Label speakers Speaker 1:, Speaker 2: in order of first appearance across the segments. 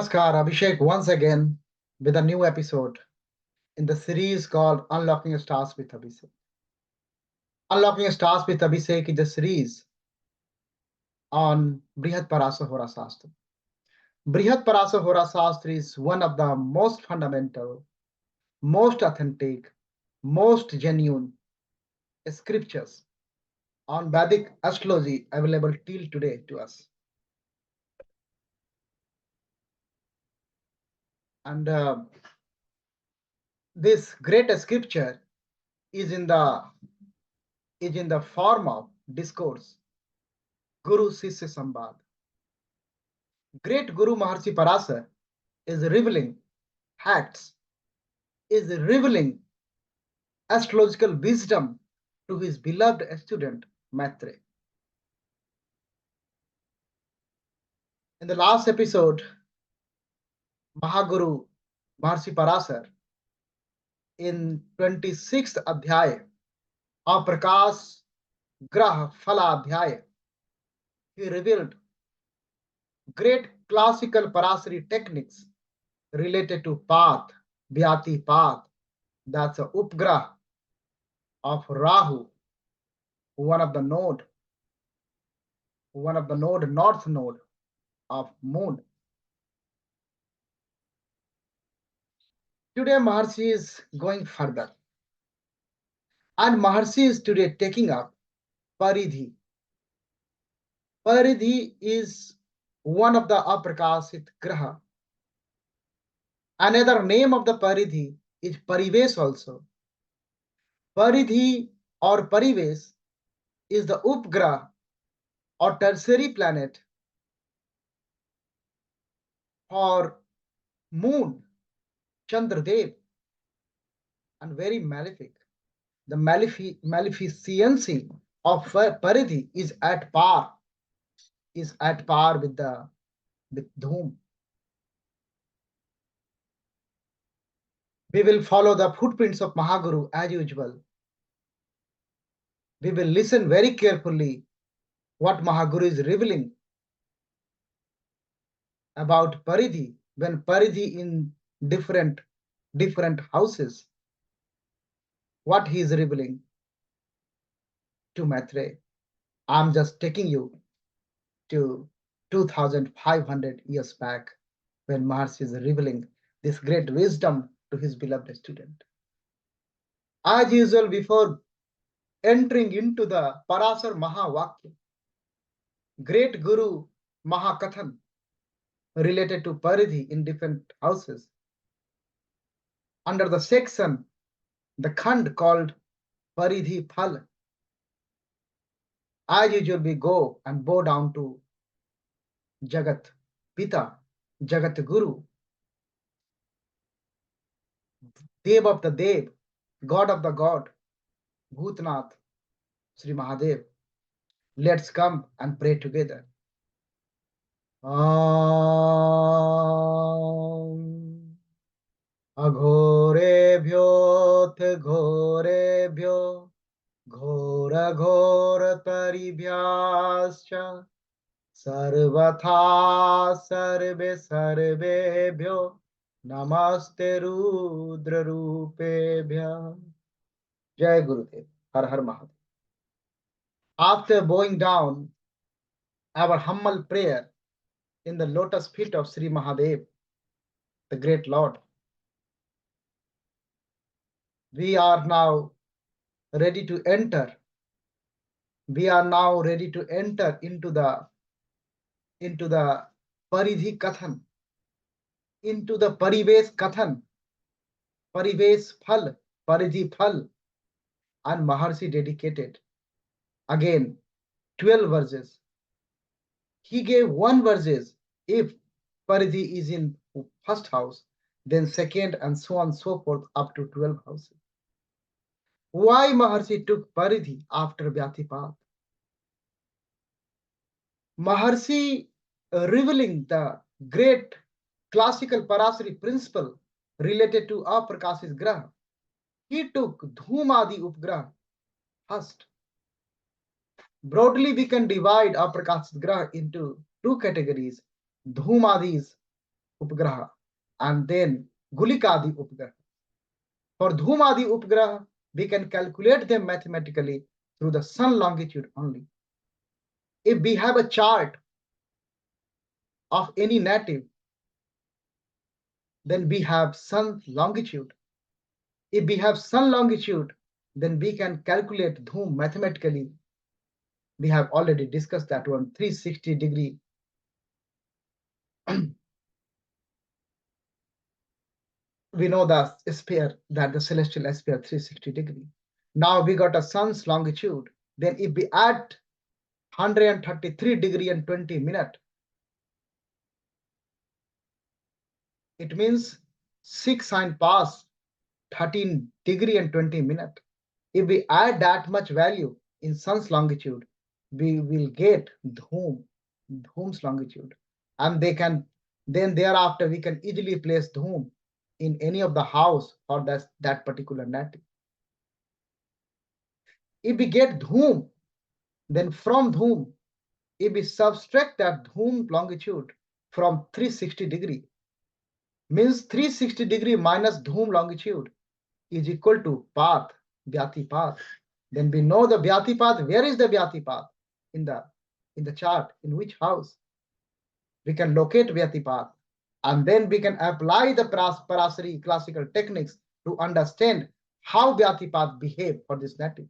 Speaker 1: Namaskar, Abhishek once again with a new episode in the series called Unlocking Stars with Abhishek. Unlocking Stars with Abhishek is the series on Brihat Parasa Hora Shastra. Brihat Parasa Hora Shastra is one of the most fundamental, most authentic, most genuine scriptures on Vedic astrology available till today to us. And this great scripture is in the form of discourse, Guru Sisya Sambad. Great Guru Maharshi Parasar is revealing facts, is revealing astrological wisdom to his beloved student Maitre. In the last episode, Mahaguru Maharshi Parasar in 26th Adhyaya, Aprakashit Grah Phala Adhyaya, he revealed great classical Parasari techniques related to path, Vyati path, that's a Upgrah of Rahu, one of the north node of moon. Today Maharshi is going further, and Maharshi is today taking up Paridhi. Paridhi is one of the Aprakashit Graha. Another name of the Paridhi is Parivesh also. Paridhi or Parivesh is the Upgrah or tertiary planet for moon, Chandradev, and very malefic. The maleficency of Paridhi is at par with Dhum. We will follow the footprints of Mahaguru as usual. We will listen very carefully what Mahaguru is revealing about Paridhi when Paridhi in different houses. What he is revealing to Maitre. I'm just taking you to 2500 years back when Maharshi is revealing this great wisdom to his beloved student. As usual, before entering into the Parasar Mahavakya, great Guru Mahakathan related to Paridhi in different houses, under the section, the Khand called Paridhi Phal. As usual, we go and bow down to Jagat Pita, Jagat Guru, Dev of the Dev, God of the God, Bhutnath, Sri Mahadev. Let's come and pray together. Aghorebhyot ghorebhyo ghora ghora taribhyascha sarvatha sarve sarvebhyo namaste rudra rupebhya. Jai Gurudev, Har Har Mahadev. After bowing down our humble prayer in the lotus feet of Sri Mahadev, the great Lord, we are now ready to enter. We are now ready to enter into the Paridhi Kathan, into the Parivesh Kathan, Parivesh Phal, Paridhi Phal, and Maharshi dedicated again 12 verses. He gave one verses if Paridhi is in first house, then second, and so on and so forth up to 12 houses. Why Maharshi took Paridhi after Vyatipat? Maharshi revealing the great classical Parasari principle related to Aprakashit Graha. He took Dhumadi Upgraha first. Broadly, we can divide Aprakashit Graha into two categories, Dhumadis Upgraha, and then Gulikadi Upgraha. For Dhumadi Upgraha, we can calculate them mathematically through the sun longitude only. If we have a chart of any native, then we have sun longitude. If we have sun longitude, then we can calculate Dhum mathematically. We have already discussed that one, 360 degree. We know the sphere, that the celestial sphere 360 degree. Now we got a sun's longitude. Then if we add 133 degree and 20 minutes, it means 6 sine past 13 degree and 20 minutes. If we add that much value in sun's longitude, we will get Dhum's longitude. And then thereafter we can easily place Dhum in any of the house for that particular native. If we get Dhum, then from Dhum, if we subtract that Dhum longitude from 360 degree, means 360 degree minus Dhum longitude is equal to path, Vyati path. Then we know the Vyati path. Where is the Vyati path? In the chart, in which house? We can locate Vyati path, and then we can apply the Parashara classical techniques to understand how Vyati path behave for this native.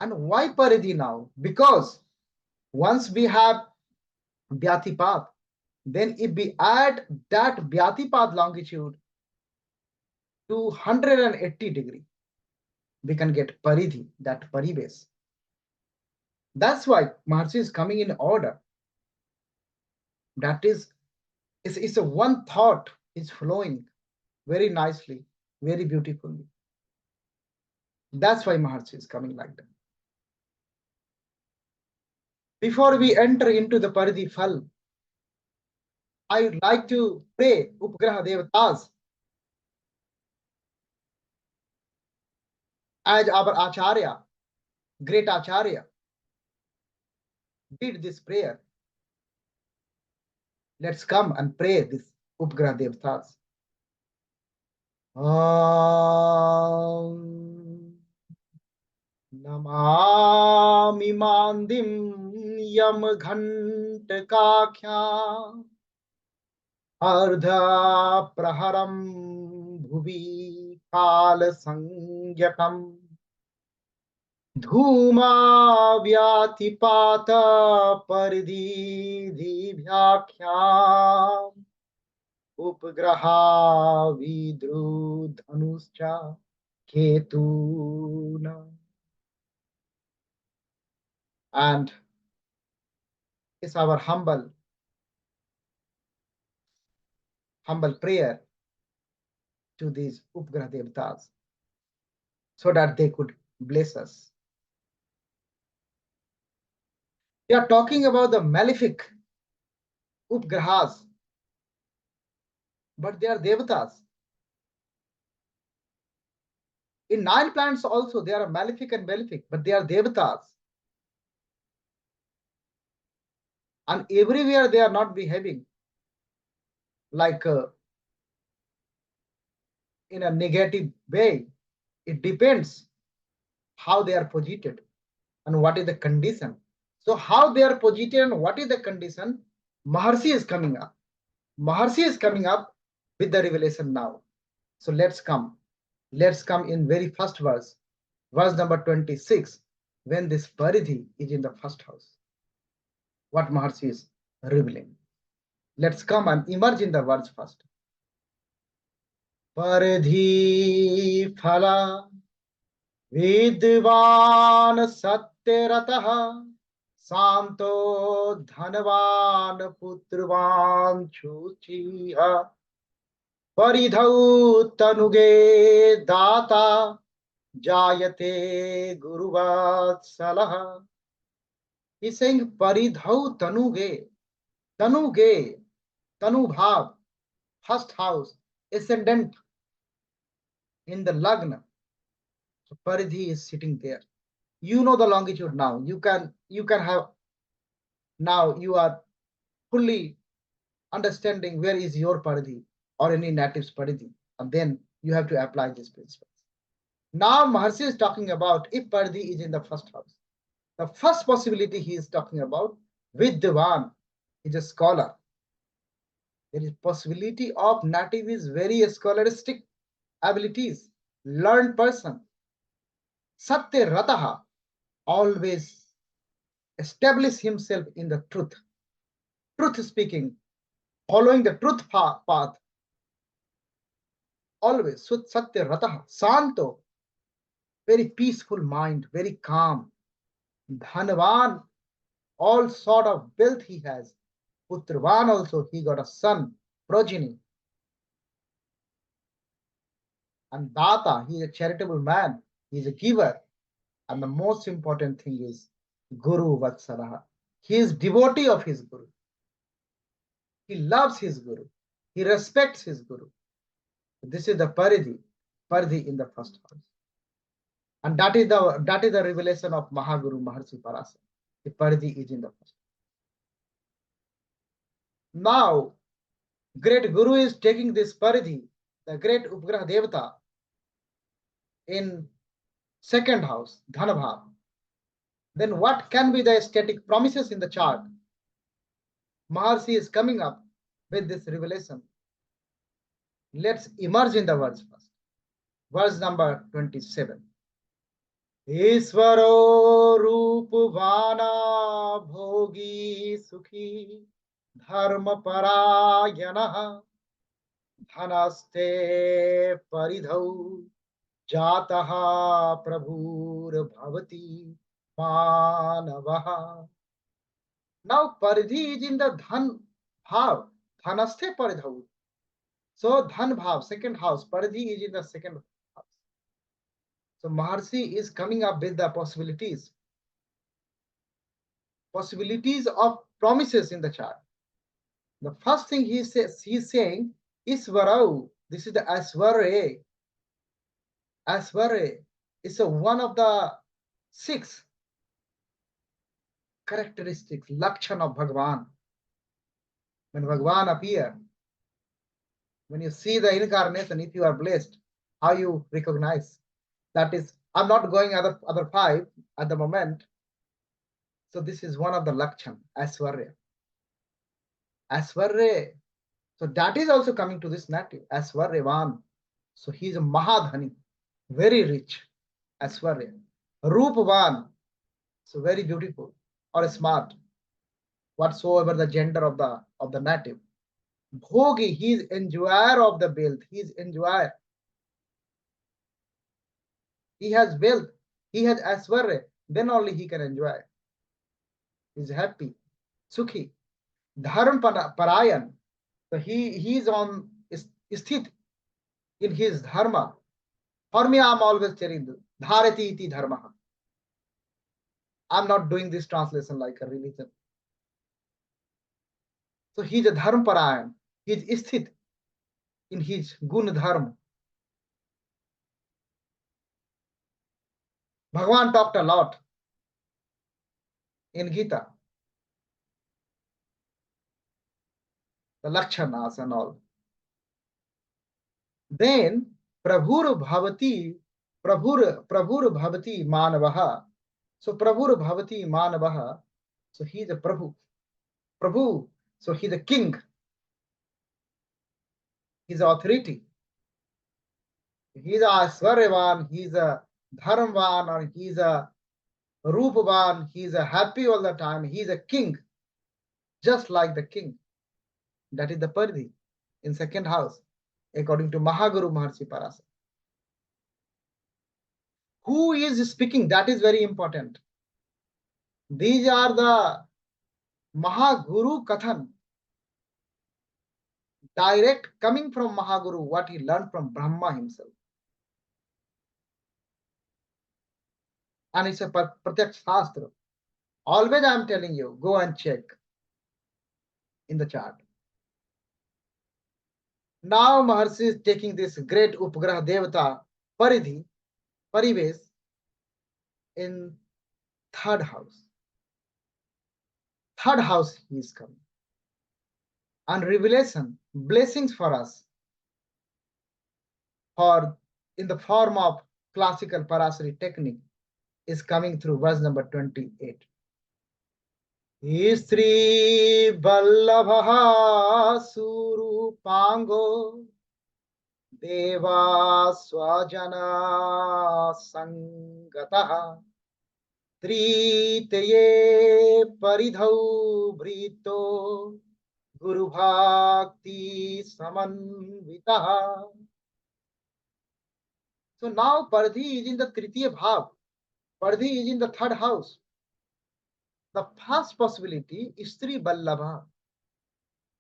Speaker 1: And why Paridhi now? Because once we have Vyati path, then if we add that Vyati path longitude to 180 degree, we can get Paridhi, that Paribase. That's why Maharshi is coming in order. That is, it's a one thought is flowing very nicely, very beautifully. That's why Maharshi is coming like that. Before we enter into the Paridhi Phal, I would like to pray Upgraha Devatas as our Acharya, great Acharya, did this prayer. Let's come and pray this Upgraha Devatas. Namami Mandim Yam Ghantakakya Ardha Praharam Bhuvi Kala Sangyatam Dhuma Vyatipata Paridhi Bhyakhya Upgraha Vidru Dhanuscha Ketuna. And it's our humble prayer to these Upgraha Devatas so that they could bless us. We are talking about the malefic Upgrahas, but they are Devatas. In 9 planets also, they are malefic and malefic, but they are Devatas. And everywhere they are not behaving like in a negative way. It depends how they are posited and what is the condition. So how they are posited and what is the condition, Maharshi is coming up. Maharshi is coming up with the revelation now. So let's come in very first verse number 26, when this Paridhi is in the first house. What Maharshi is revealing. Let's come and emerge in the words first. Paridhi Phala Vidvan Satyaratah Santo Dhanvan Putravan Chuchiha Paridhau Tanuge Data Jayate Guruvatsalah. He's saying Paridhau Tanuge, Tanu Bhav, first house, ascendant in the Lagna. So Paridhi is sitting there. You know the longitude now. You can have, now you are fully understanding where is your Paridhi or any native's Paridhi, and then you have to apply these principles. Now Maharshi is talking about if Paridhi is in the first house. The first possibility he is talking about, Vidyavan is a scholar. There is possibility of native is very scholaristic abilities, learned person. Satya Rataha, always establish himself in the truth. Truth speaking, following the truth path. Always, Satya Rataha, Santo, very peaceful mind, very calm. Dhanavan, all sort of wealth he has. Putravan also, he got a son, progeny. And Data, he is a charitable man, he is a giver. And the most important thing is Guru Vatsalaha. He is devotee of his Guru. He loves his Guru. He respects his Guru. This is the Paridhi in the first house. And that is the revelation of Mahaguru Maharshi Parashara. The Paridhi is in the first. Now, great Guru is taking this Paridhi, the great Upgraha Devata, in second house, Dhanabhav. Then what can be the static promises in the chart? Maharshi is coming up with this revelation. Let's immerse in the words first. Verse number 27. Isvaro Rupvana Bhogi Sukhi Dharma Parayana Dhanaste Paridhau Jataha Prabhur Bhavati Manavaha. Now Paridhi is in the Dhan Bhav, Dhanaste Paridhau. So Dhan Bhav, second house, Paridhi is in the second house. So Maharshi is coming up with the possibilities of promises in the chart. The first thing he says, he's saying, Isvarau, this is the Asvare. Asvare is one of the 6 characteristics, Lakshan of Bhagavan. When Bhagavan appear, when you see the incarnation, if you are blessed, how you recognize? That is, I'm not going other 5 at the moment. So this is one of the Lakshan, Asvarya. Asvarya. So that is also coming to this native, Asvaryavan. So he is a Mahadhani, very rich, Asvarya. Rupavan, so very beautiful or smart, whatsoever the gender of the native. Bhogi, he is enjoyer of the wealth, he is enjoyer. He has wealth, he has Asvarya, then only he can enjoy. He is happy, Sukhi. Dharma Parayan, so he is on sthit in his dharma. For me, I'm always telling you, Dharati iti dharma. I'm not doing this translation like a religion. So he's a dharma parayan. He's sthit in his gun dharma. Bhagavan talked a lot in Gita, the lakshanas and all. Then Prabhur Bhavati Manavaha. So Prabhur Bhavati Manavaha. So he's a Prabhu. So he's a king. He's authority. He's a Asvaryavan, he's a Dharmvan, or he's a Rupavan, he's a happy all the time, he's a king, just like the king. That is the Paridhi in second house, according to Mahaguru Maharshi Parashara. Who is speaking? That is very important. These are the Mahaguru Kathan, direct coming from Mahaguru, what he learned from Brahma himself. And it's a Pratyak Shastra. Always I'm telling you, go and check in the chart. Now Maharshi is taking this great Upgraha Devata, Paridhi, Parives, in third house. Third house he is coming. and revelation, blessings for us, for in the form of classical Parashara technique, is coming through verse number 28. Istri Ballabha Surupango Deva Swajana Sangataha Tritaye Paridhau Brito Guru Bhakti Samanvitaha. So now Paridhi is in the Tritiya Bhav. Paridhi is in the third house. The first possibility is Sri Ballabha,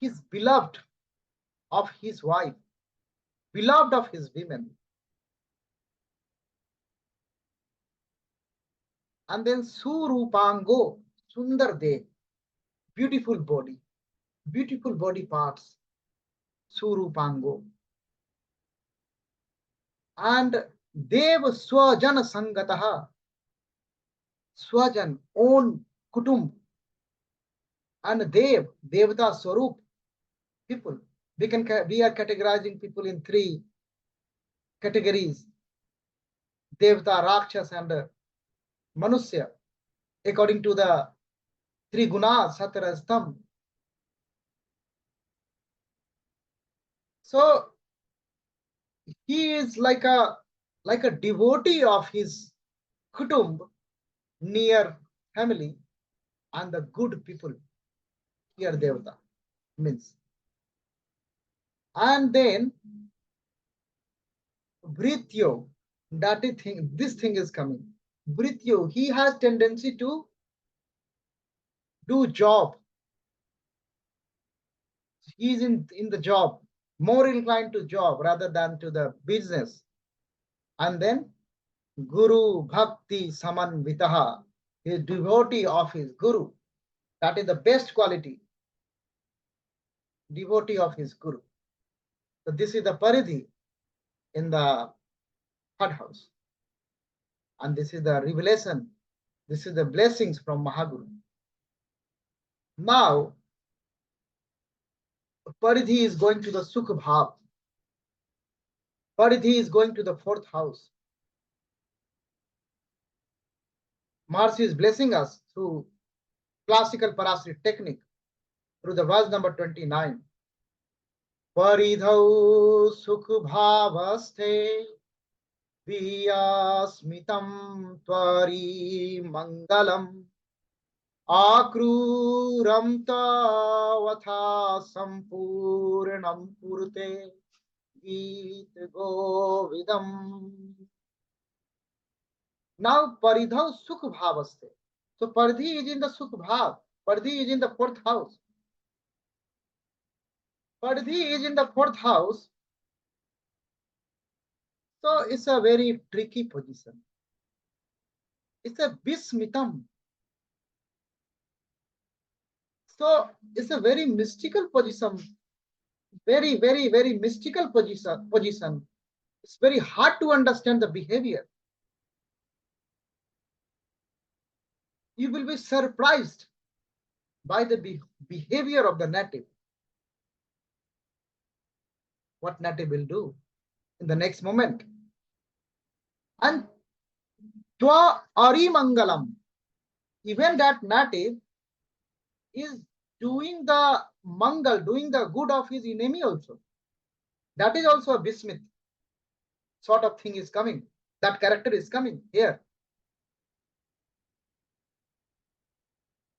Speaker 1: his beloved of his wife, beloved of his women. And then Surupango, Sundar De, beautiful body parts, Surupango. And Dev Swajana Sangataha, Swajan, own Kutum, and Dev, Devata Swarup, people. We are categorizing people in three categories: Devata, Rakshas, and Manusya, according to the three gunas, Satarastam. So he is like a devotee of his kutumb, near family, and the good people. Here Devata means. And then Brityo, this thing is coming. Brityo, he has tendency to do job. He is in the job, more inclined to job rather than to the business. And then Guru Bhakti Samanvitaha, he is devotee of his Guru. That is the best quality. Devotee of his Guru. So this is the Paridhi in the third house. And this is the revelation. This is the blessings from Mahaguru. Now, Paridhi is going to the Sukha Bhav. Paridhi is going to the fourth house. Maharishi is blessing us through classical Parashara technique, through the verse number 29. Paridhau Sukha Bhavasthe Viyasmitam Tvari Mangalam Akruram Tavatha Sampurnam Purte Geet Govidam. Now Paridhau Sukha Bhavaste. So Paridhi is in the Sukha Bhav. Paridhi is in the fourth house. Paridhi is in the fourth house. So it's a very tricky position. It's a Bismitam. So it's a very mystical position. Very, very, very mystical position. It's very hard to understand the behavior. You will be surprised by the behavior of the native. What native will do in the next moment. And Twa Ari Mangalam, even that native is doing the mangal, doing the good of his enemy also. That is also a Bismith sort of thing is coming. That character is coming here.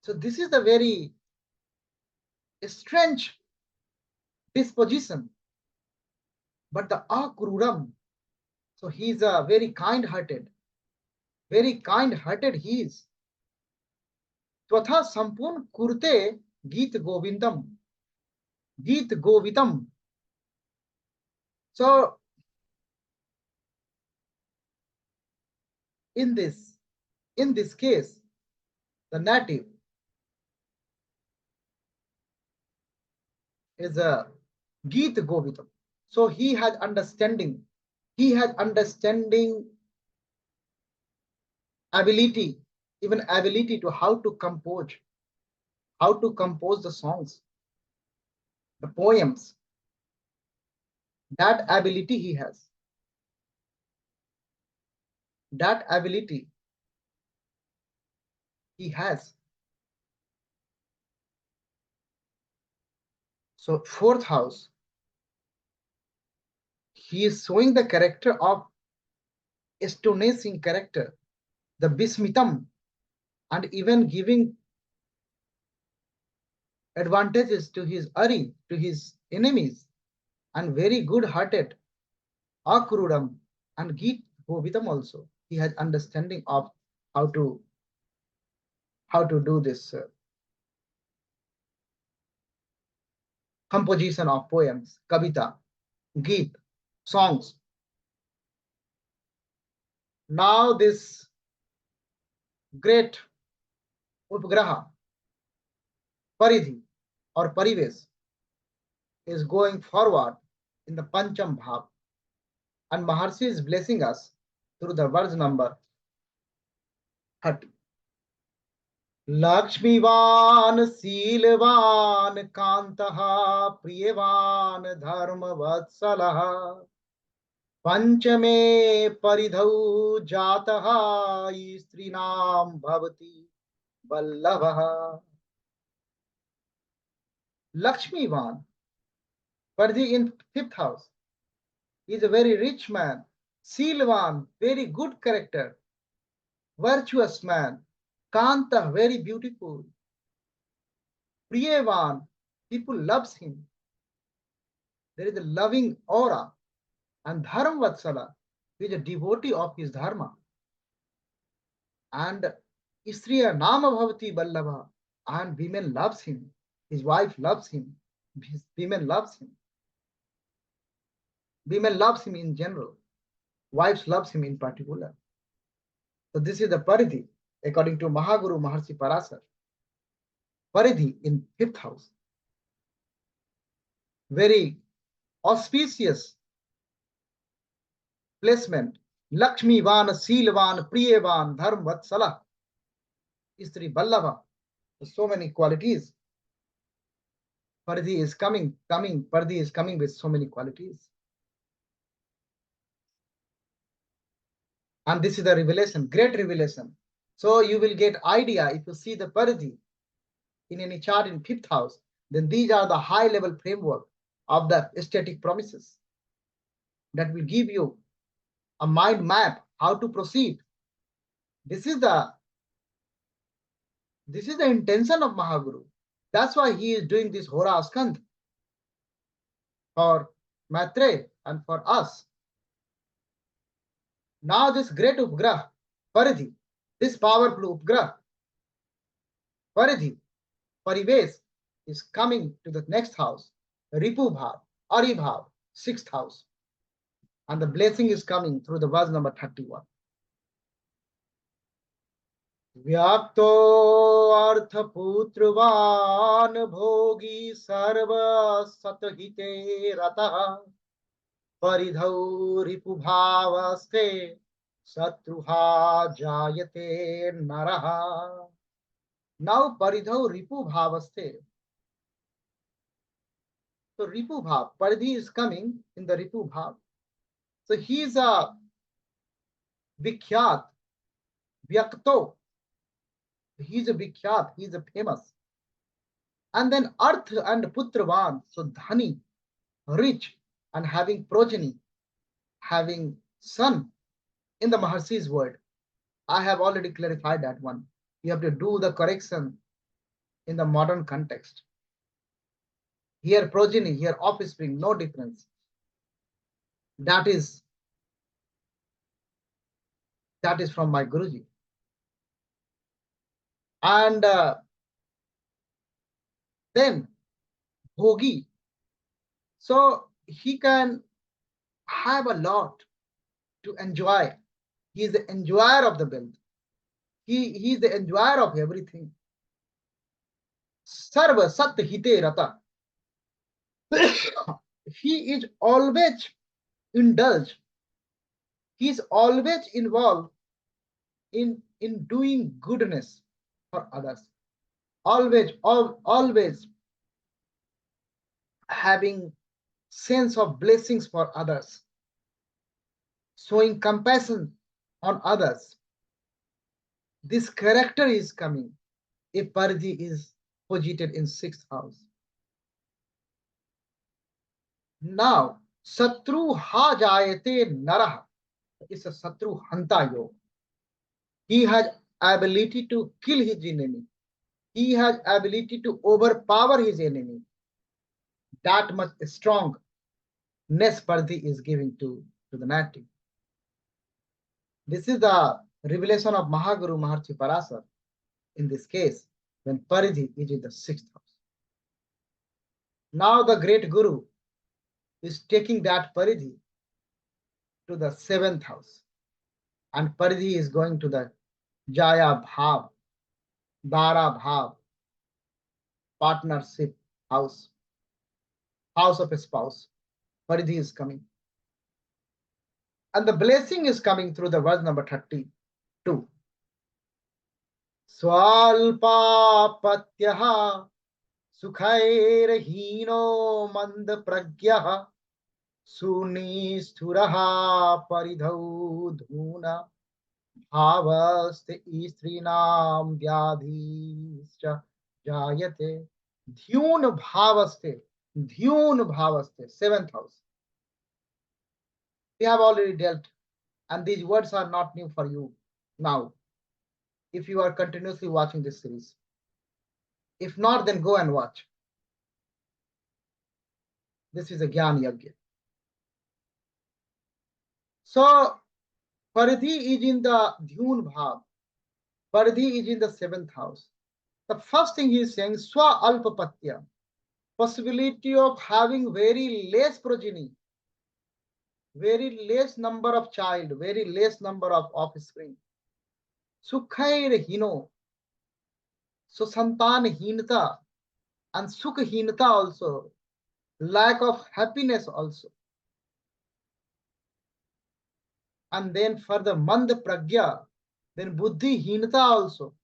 Speaker 1: So this is the very strange disposition. But the Akruram, so he is a very kind-hearted he is. Twatha Sampun Kurte Geet Govindam. Geet Govitam. So in this case, the native is a Geet Govitam. So he has understanding. He has understanding, ability, even ability to how to compose the songs. the poems, that ability he has. That ability he has. So, fourth house, he is showing the character of astonishing character, the Bismitam, and even giving advantages to his Ari, to his enemies, and very good hearted, Akrudam, and Geet Govitam also. He has understanding of how to do this composition of poems, kavita, geet, songs. Now this great Upgraha, Paridhi or Parives is going forward in the Pancham Bhav, and Maharshi is blessing us through the verse number 30. लक्ष्मीवान शीलवान कांतः प्रियवान धर्मवत्सलः पंचमे परिधौ जातः स्त्रीणां भवति वल्लभः. Lakshmivan, Paridhi in fifth house, is a very rich man. Silvan, very good character, virtuous man. Kanta, very beautiful. Priyavan, people loves him. There is a loving aura. And Dharmvatsala, he is a devotee of his dharma. And Istriya Nama Bhavati Vallabha, and women loves him. His wife loves him. His women loves him. Women loves him in general. Wives loves him in particular. So this is the Paridhi, according to Mahaguru Maharshi Parashara. Paridhi in fifth house. Very auspicious placement. Lakshmivan, Silvan, Priyavan, Dharmvatsala, Istri Vallabha. So many qualities. Paridhi is coming. Paridhi is coming with so many qualities. And this is the revelation, great revelation. So you will get idea if you see the Paridhi in any chart in fifth house, then these are the high level framework of the static promises that will give you a mind map how to proceed. This is the intention of Mahaguru. That's why he is doing this Hora Skandh for Maitre and for us. Now this great Upgrah, Paridhi, this powerful Upgrah, Paridhi, Parives, is coming to the next house, Ripu Bhav, Ari Bhav, sixth house. And the blessing is coming through the verse number 31. व्याप्तो अर्थपुत्रवान् भोगी सर्वसतहिते रतः परिधौ रिपुभावस्ते शत्रुहा जायते नरः. Now paridhau ripu bhavaste. So ripu bhav, Paridhi is coming in the ripu bhav. So he is a vikhyat, vyakto. He is a vikhyat, he is a famous. And then arth and putravan, so dhani, rich, and having progeny, having son in the Maharshi's word. I have already clarified that one. You have to do the correction in the modern context. Here progeny, here offspring, no difference. That is from my Guruji. And then Bhogi. So he can have a lot to enjoy. He is the enjoyer of the wealth. He is the enjoyer of everything. Sarva Sat Hite Rata. He is always indulged. He is always involved in doing goodness for others. Always having sense of blessings for others, showing compassion on others. This character is coming if Paridhi is posited in sixth house. Now, Satru ha jayate narah is a Satru hanta yoga. He has ability to kill his enemy. He has ability to overpower his enemy. That much strongness Paridhi is giving to the native. This is the revelation of Mahaguru Maharshi Parashara in this case when Paridhi is in the sixth house. Now the great Guru is taking that Paridhi to the seventh house, and Paridhi is going to the Jaya Bhav, Dara Bhav, partnership house, house of a spouse. Paridhi is coming. And the blessing is coming through the verse number 32. Swalpa patyaha sukhairhino mand pragyaha sunisturaha paridhau dhuna bhavaste istrinam vyadhischa jayate dhyun bhavaste, seventh house. We have already dealt, and these words are not new for you now, if you are continuously watching this series. If not, then go and watch. This is a Gyan Yagya. So, Paridhi is in the Dhyun Bhav. Paridhi is in the seventh house. The first thing he is saying, Swa Alpapatya, possibility of having very less progeny, very less number of child, very less number of offspring. Sukhair hino, so santan hinata and sukh hinata also, lack of happiness also. And then further mand pragya, then buddhi hinata also,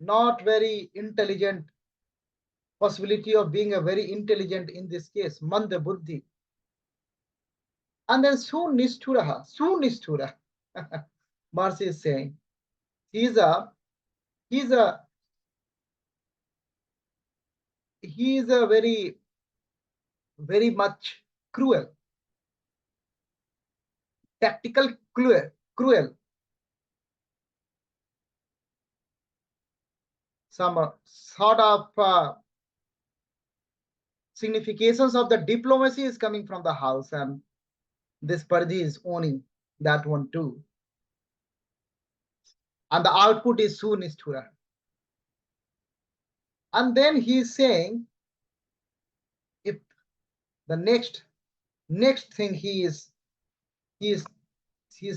Speaker 1: not very intelligent, possibility of being a very intelligent in this case, mand buddhi. And then sunisthura, Marcy is saying, he's a very, very much cruel, tactical cruel. Some sort of significations of the diplomacy is coming from the house, and this Paridhi is owning that one too. And the output is Sunisthura. And then he is saying, if the next thing he is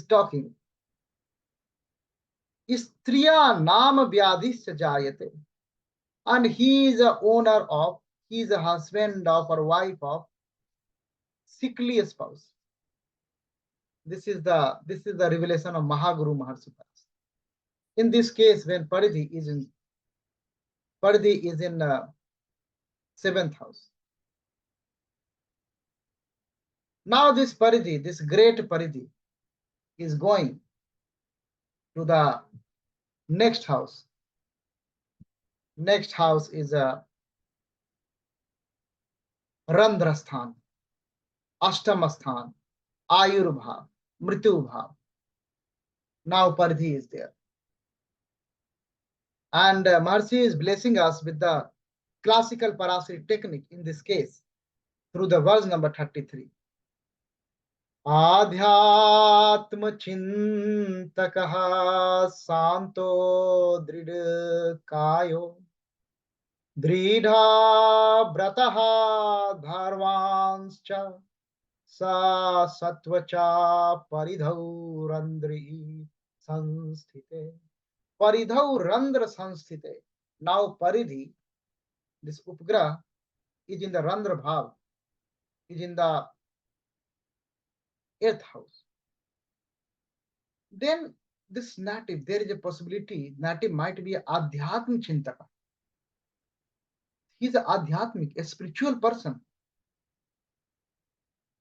Speaker 1: talking, Istriya Nama Vyadhisya Jayate. And he is a owner of, he is a husband of or wife of sickly spouse. This is the revelation of Mahaguru Maharshi Parashara. In this case, when Paridhi is in seventh house. Now this Paridhi, this great Paridhi, is going to the next house. Next house is a Randrasthan, Ashtamasthan, Ayurbhav, Mritubhav. Now Paridhi is there. And Maharshi is blessing us with the classical Parashara technique in this case through the verse number 33. Adhyatma chintakaha santo dridha kayo dridha brataha dharvanscha sa satvacha paridhau randri sanstite. Paridhau randra sanstite. Now Paridhi, this Upgraha, is in the Randra Bhav, is in the eighth house. Then this native, there is a possibility native might be Adhyatma Chintaka. He's an adhyatmic, a spiritual person.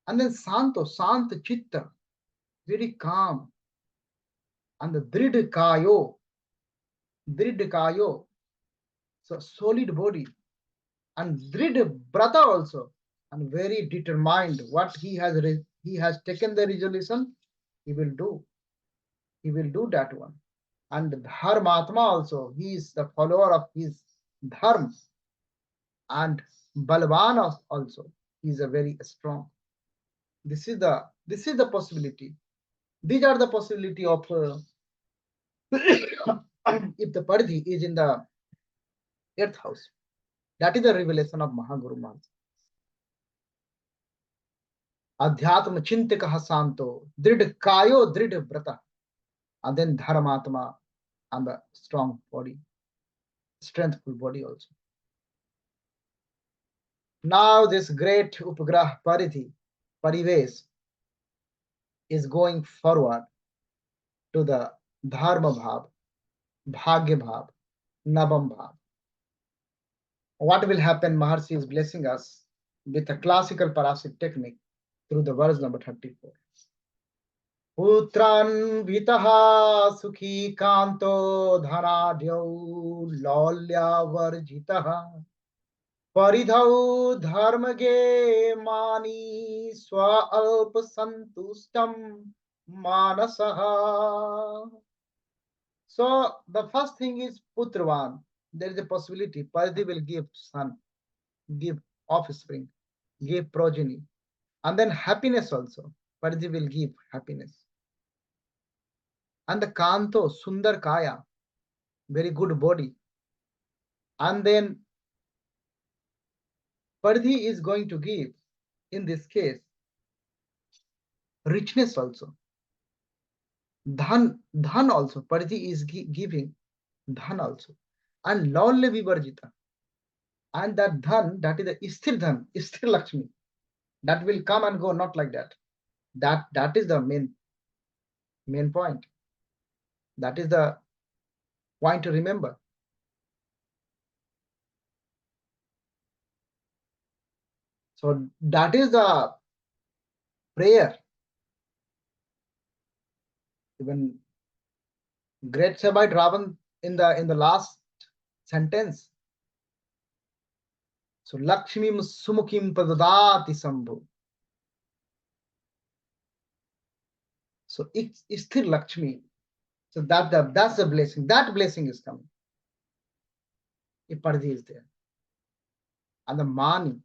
Speaker 1: And then Santo, Sant Chitta, very calm. And the Dridkayo, so solid body. And Drid Brata also, and very determined. What he has taken the resolution, he will do. He will do that one. And Dharmatma also, he is the follower of his Dharma. And Balvan also, he is a very strong. This is the possibility. These are the possibility of if the Paridhi is in the 8th house. That is the revelation of Mahaguru Maharaj. Adhyatma Chintika Santo, Drid Kayo, Drid Brata, and then Dharmatma and the strong body, strengthful body also. Now this great Upagrah Paridhi, Parives, is going forward to the Dharma Bhav, Bhagya Bhav, Navam Bhav. What will happen? Maharshi is blessing us with a classical Parashara technique through the verse number 34. Putran vitaha sukhi kanto dhanadhyau lolya varjitaha paridhau dharmage mani swa alpa santustam manasaha. So the first thing is Putravan. There is a possibility Paridhi will give son, give offspring, give progeny, and then happiness also. Paridhi will give happiness. And the Kanto, Sundar Kaya, very good body. And then Paridhi is going to give, in this case, richness also. Dhan also. Paridhi is giving dhan also. And Laulya Vivarjita. And that dhan, that is the Isthir dhan, Isthir Lakshmi. That will come and go, not like that. That is the main point. That is the point to remember. So that is the prayer. Even great Sabite Ravan in the last sentence. So Lakshmi Sumukim Padadati Sambhu. So it's Isthir Lakshmi. So that's the blessing. That blessing is coming. If Paridhi is there. And the Mani,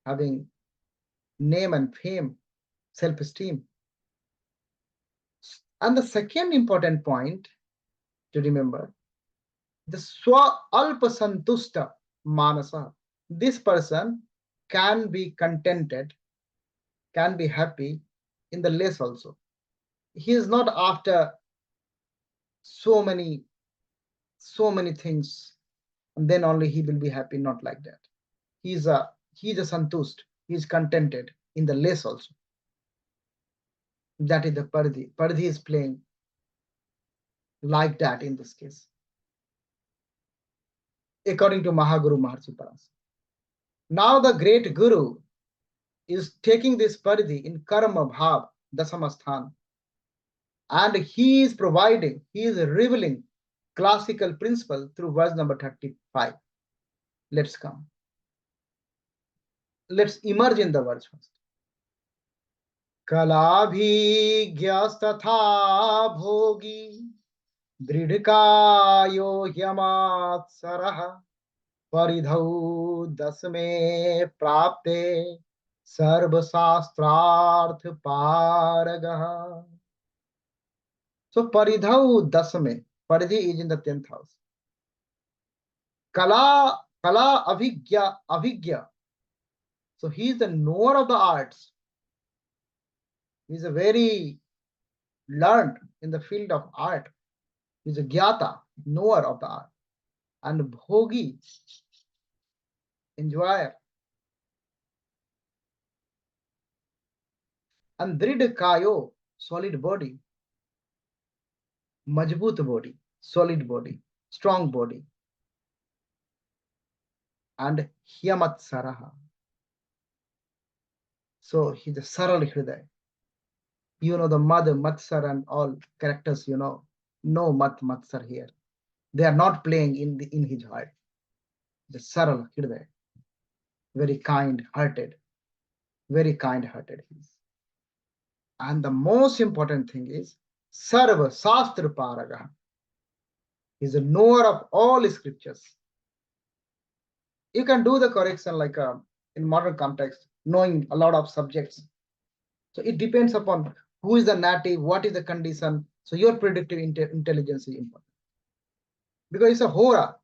Speaker 1: having name and fame, self-esteem. And the second important point to remember, the Swa Alpa Santusta Manasa. This person can be contented, can be happy in the less also. He is not after so many things, and then only he will be happy, not like that. He's a santust, he is contented in the less also. That is the Paridhi. Paridhi is playing like that in this case, according to Mahaguru Maharshi Parashara. Now the great Guru is taking this Paridhi in Karma Bhav, Dasamasthana, and he is revealing classical principle through verse number 35. Let's come. Let's immerse in the verse first. Kalabhigyastatha bhogi dridhkayo yamatsarah paridhau dasme prapte sarva shastrarth paragah. So paridhau dasme, Paridhi is in the 10th house. Kala avigya. So he is the knower of the arts. He is a very learned in the field of art. He is a gyata, knower of the art. And bhogi, enjoyer. And dridhkayo, solid body. Majboot body, solid body, strong body. and Hyamat Saraha. So he's a Saral Hriday. You know the Mad, Matsar, and all characters, no Matsar here. They are not playing in his heart. The Saral Hriday. Very kind-hearted. Very kind-hearted he is. And the most important thing is Sarva Shastra Paragaha. He's a knower of all scriptures. You can do the correction like in modern context, knowing a lot of subjects. So it depends upon who is the native, what is the condition. So your predictive intelligence is important. Because it's a Hora.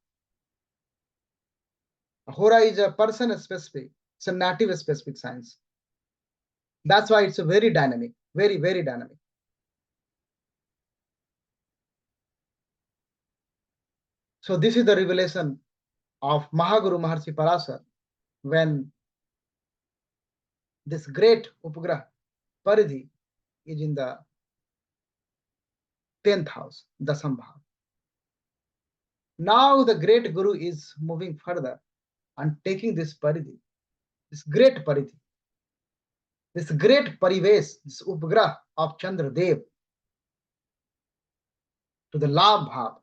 Speaker 1: A Hora is a person specific. It's a native specific science. That's why it's a very dynamic, very, very dynamic. So this is the revelation of Mahaguru Maharshi Parashara when this great Upagraha Paridhi is in the 10th house, Dasam Bhav. Now the great Guru is moving further and taking this Paridhi, this great Paridhi, this great Parives, this Upagraha of Chandra Dev to the Labh Bhav.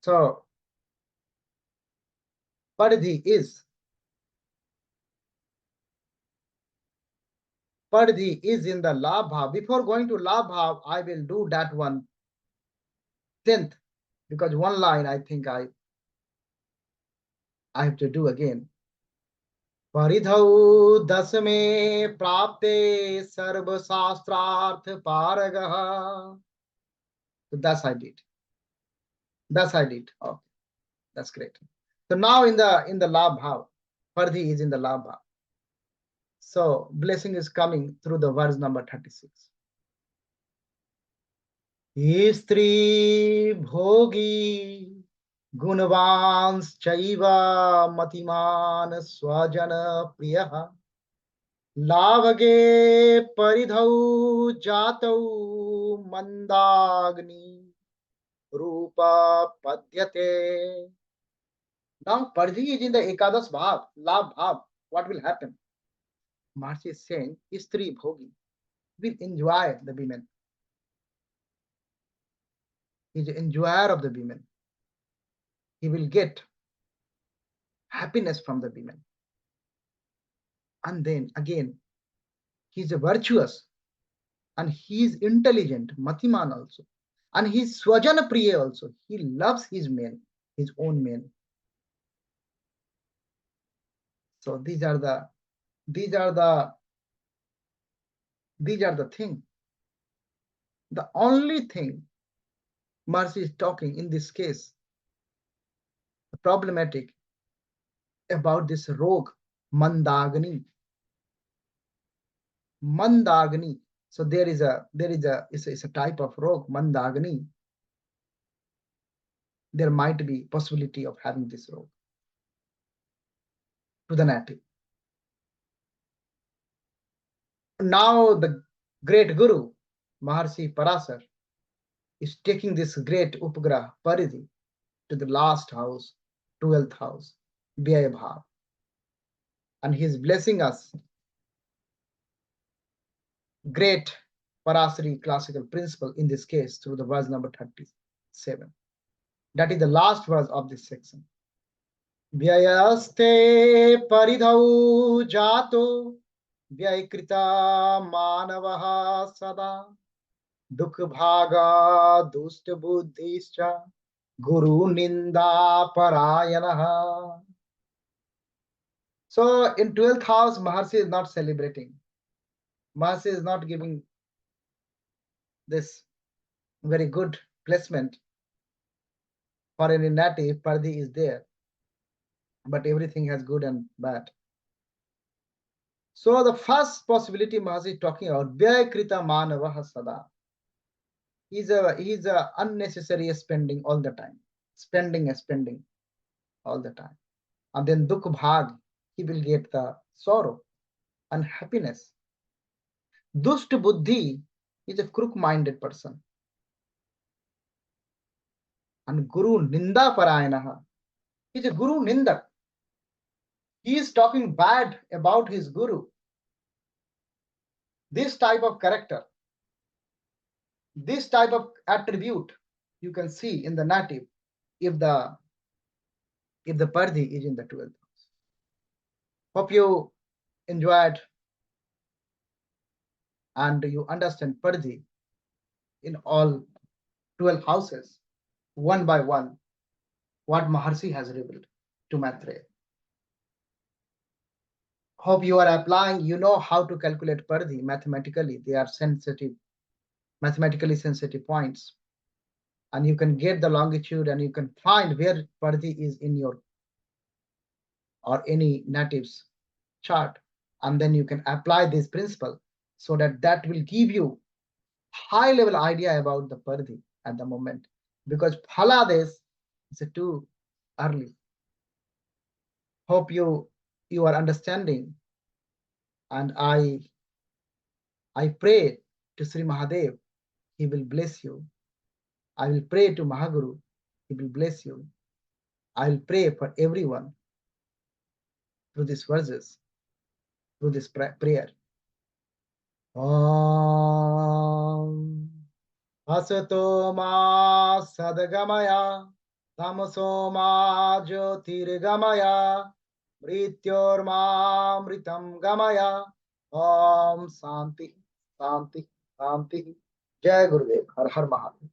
Speaker 1: So Paridhi is in the Labh Bhav. Before going to Labh Bhav, I will do that one 10th, because one line I think I have to do again. परिधौ दशमे प्राप्ते सर्व शास्त्रार्थ पारगः. So that's I did. Okay, that's great. So now in the Labh Bhav, Paridhi is in the Labh Bhav. So blessing is coming through the verse number 36. स्त्री भोगी गुणवांश्चैव मतिमान स्वजन प्रियः लाभगे परिधौ जातौ मंदाग्नि रूपा पद्यते. Now Paridhi is in the Ekadash Bhav, Labh Bhav. What will happen? Maharishi is saying, Stri Bhogi will enjoy the women. He is the enjoyer of the women. He will get happiness from the women. And then again, he is a virtuous and he is intelligent, Matiman also. And he is Swajana Priya also. He loves his men, his own men. So these are the thing. The only thing Maharishi is talking in this case, problematic about this rogue Mandagni. Mandagni. So it's a type of rogue, Mandagni. There might be possibility of having this rogue to the native. Now the great Guru, Maharshi Parashara, is taking this great Upagraha Paridhi to the last house, 12th house, Vyaya Bhav. And he is blessing us great Parashari classical principle in this case through the verse number 37. That is the last verse of this section. Vyayaste paridhau jato vyayakrita manavaha sada dukh bhaga dusta buddhischa guru ninda parayanaha. So in 12th house, Maharshi is not celebrating. Maharshi is not giving this very good placement for any native. Paridhi is there, but everything has good and bad. So the first possibility Maharshi is talking about, Vyayakrita manavaha sada. He's a unnecessary spending all the time. Spending all the time. And then dukh bhag, he will get the sorrow and happiness. Dust buddhi is a crook-minded person. And Guru Ninda Parayanaha. He's a Guru Nindak. He is talking bad about his Guru. This type of character, this type of attribute you can see in the native if the Paridhi is in the 12th house. Hope you enjoyed and you understand Paridhi in all 12 houses, one by one, what Maharshi has revealed to Maitreya. Hope you are applying, you know how to calculate Paridhi mathematically. They are sensitive, mathematically sensitive points. And you can get the longitude and you can find where Paridhi is in your or any native's chart. And then you can apply this principle so that will give you high level idea about the Paridhi at the moment. Because Phalades is too early. Hope you are understanding. And I pray to Sri Mahadev, he will bless you. I will pray to Mahaguru, he will bless you. I will pray for everyone through these verses, through this prayer. Om Asato ma sadgamaya tamaso ma jyotirgamaya mrityorma mritam gamaya. Om Santi Santi Santi. Jai Gurudev. Har Har Mahadev.